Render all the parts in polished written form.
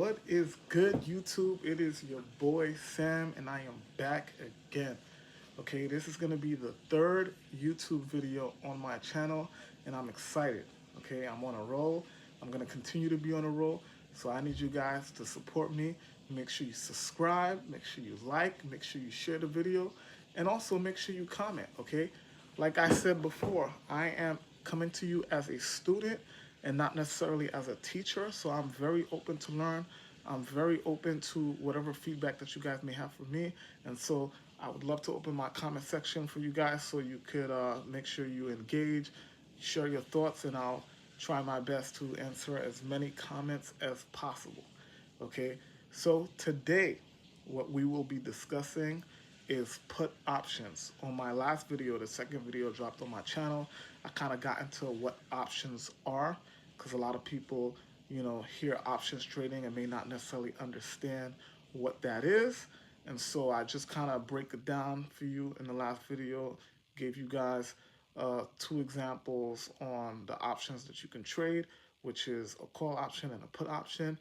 What is good, YouTube? It is your boy Sam, and I am back again. Okay, this is gonna be the third YouTube video on my channel, and I'm excited. Okay, I'm on a roll. I'm gonna continue to be on a roll, so I need you guys to support me. Make sure you subscribe, make sure you like, make sure you share the video, and also make sure you comment. Okay, like I said before, I am coming to you as a student and not necessarily as a teacher. So I'm very open to learn. I'm very open to whatever feedback that you guys may have for me. And so I would love to open my comment section for you guys so you could make sure you engage, share your thoughts, and I'll try my best to answer as many comments as possible. Okay, so today what we will be discussing is put options. On my last video, the second video dropped on my channel, I kind of got into what options are because a lot of people, hear options trading and may not necessarily understand what that is. And so I just kind of break it down for you in the last video, gave you guys two examples on the options that you can trade, which is a call option and a put option.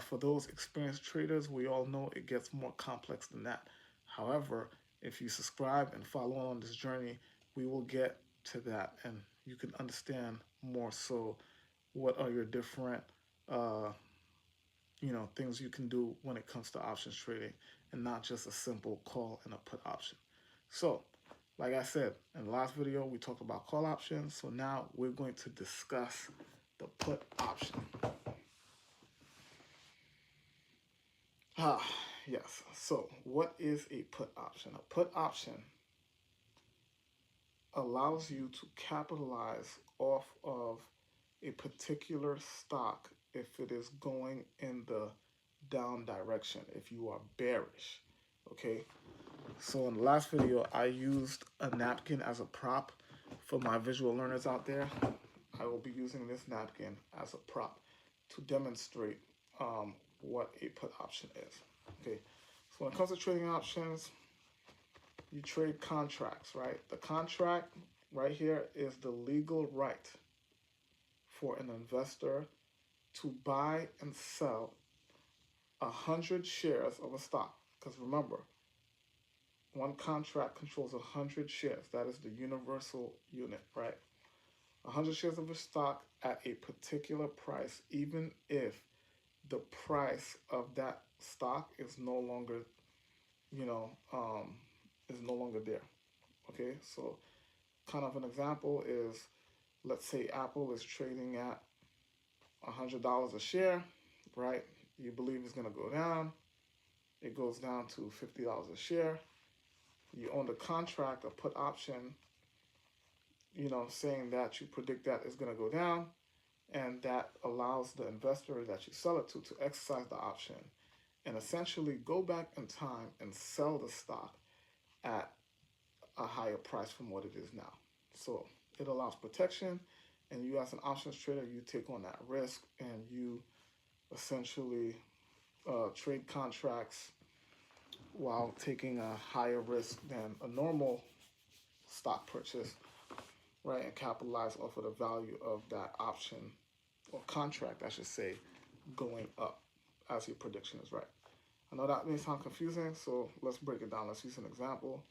For those experienced traders, we all know it gets more complex than that. However, if you subscribe and follow on this journey, we will get to that and you can understand more so what are your different uh, things you can do when it comes to options trading and not just a simple call and a put option. So, like I said, in the last video, we talked about call options. So now we're going to discuss the put option. Ah, yes. So what is a put option? A put option allows you to capitalize off of a particular stock if it is going in the down direction, if you are bearish. Okay, so in the last video I used a napkin as a prop. For my visual learners out there, I will be using this napkin as a prop to demonstrate what a put option is. Okay, so when it comes to trading options, you trade contracts, right? The contract right here is the legal right for an investor to buy and sell 100 shares of a stock. Because remember, one contract controls 100 shares. That is the universal unit, right? 100 shares of a stock at a particular price, even if the price of that stock is no longer, you know, is no longer there. Okay, so kind of an example is, let's say Apple is trading at $100 a share, right? You believe it's going to go down. It goes down to $50 a share. You own the contract, a put option, saying that you predict that it's going to go down, and that allows the investor that you sell it to exercise the option and essentially go back in time and sell the stock at a higher price from what it is now. So it allows protection, and you as an options trader, you take on that risk and you essentially trade contracts while taking a higher risk than a normal stock purchase, right, and capitalize off of the value of that option or contract, I should say, going up as your prediction is right. I know that may sound confusing, so let's break it down. Let's use an example.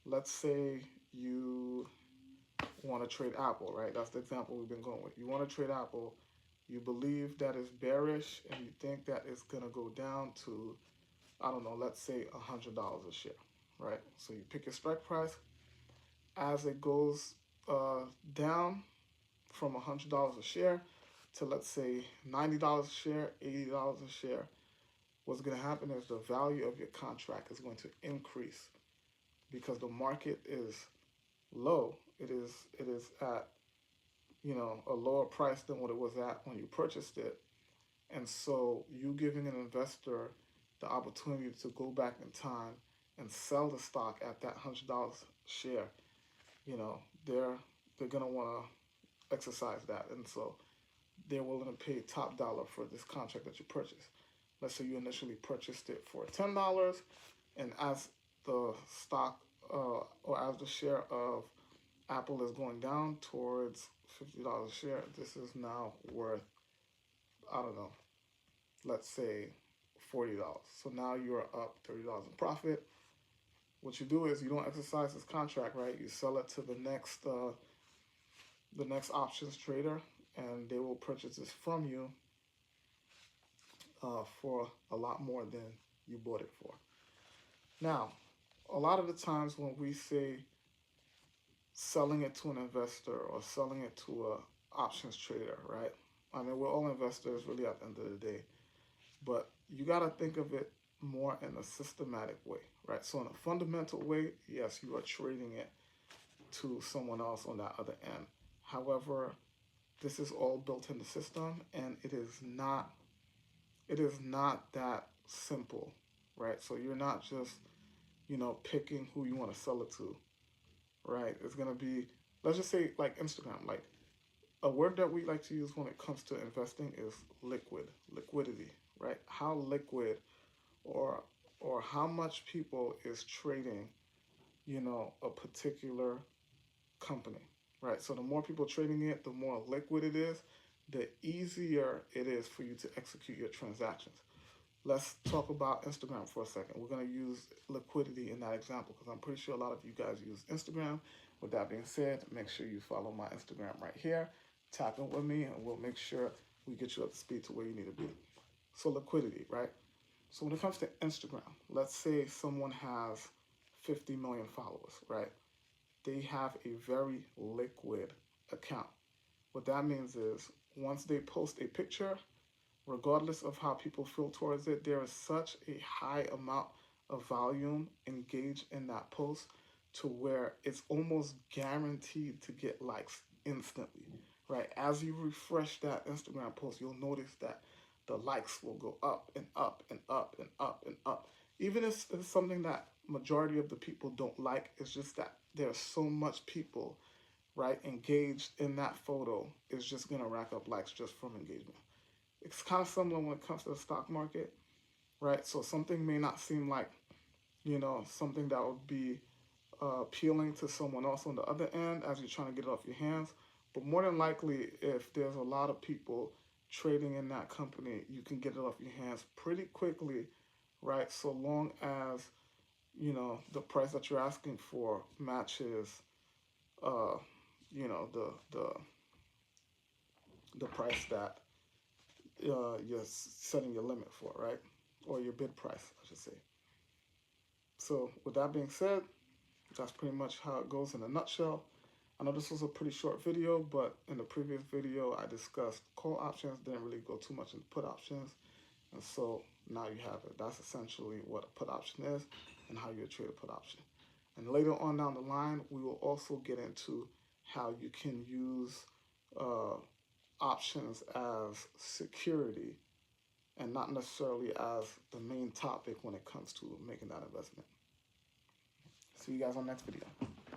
Let's say you want to trade Apple, right? That's the example we've been going with. You want to trade Apple. You believe that it's bearish and you think that it's going to go down to, I don't know, let's say $100 a share, right? So you pick your strike price. As it goes down from $100 a share to, let's say, $90 a share, $80 a share, what's going to happen is the value of your contract is going to increase because the market is low. It is at a lower price than what it was at when you purchased it. And so you giving an investor the opportunity to go back in time and sell the stock at that $100 share, they're gonna want to exercise that, and so they're willing to pay top dollar for this contract that you purchased. Let's say you initially purchased it for $10, and as the stock or as the share of Apple is going down towards $50 a share, this is now worth, I don't know, let's say $40. So now you're up $30 in profit. What you do is you don't exercise this contract, right? You sell it to the next options trader, and they will purchase this from you for a lot more than you bought it for. Now, a lot of the times when we say selling it to an investor or selling it to a options trader, right? I mean, we're all investors really at the end of the day, but you got to think of it more in a systematic way, right? So in a fundamental way, yes, you are trading it to someone else on that other end. However, this is all built in the system, and it is not that simple, right? So you're not just picking who you want to sell it to, right? It's gonna be, let's just say, like Instagram. Like, a word that we like to use when it comes to investing is liquidity, right? How liquid, or how much people is trading, a particular company, right? So the more people trading it, the more liquid it is, the easier it is for you to execute your transactions. Let's talk about Instagram for a second. We're going to use liquidity in that example because I'm pretty sure a lot of you guys use Instagram. With that being said, make sure you follow my Instagram right here. Tap in with me, and we'll make sure we get you up to speed to where you need to be. So liquidity, right? So when it comes to Instagram, let's say someone has 50 million followers, right? They have a very liquid account. What that means is once they post a picture, regardless of how people feel towards it, there is such a high amount of volume engaged in that post to where it's almost guaranteed to get likes instantly, right? As you refresh that Instagram post, you'll notice that the likes will go up and up and up and up and up. Even if it's something that majority of the people don't like, it's just that there's so much people, right, engaged in that photo, is just gonna rack up likes just from engagement. It's kind of similar when it comes to the stock market, right? So something may not seem like, something that would be appealing to someone else on the other end as you're trying to get it off your hands. But more than likely, if there's a lot of people trading in that company, you can get it off your hands pretty quickly, right? So long as, the price that you're asking for matches, uh, the price that you're setting your limit for, right? Or your bid price, I should say. So with that being said, that's pretty much how it goes in a nutshell. I know this was a pretty short video, but in the previous video, I discussed call options, didn't really go too much into put options. And so now you have it. That's essentially what a put option is and how you trade a put option. And later on down the line, we will also get into how you can use uh, options as security and not necessarily as the main topic when it comes to making that investment. See you guys on the next video.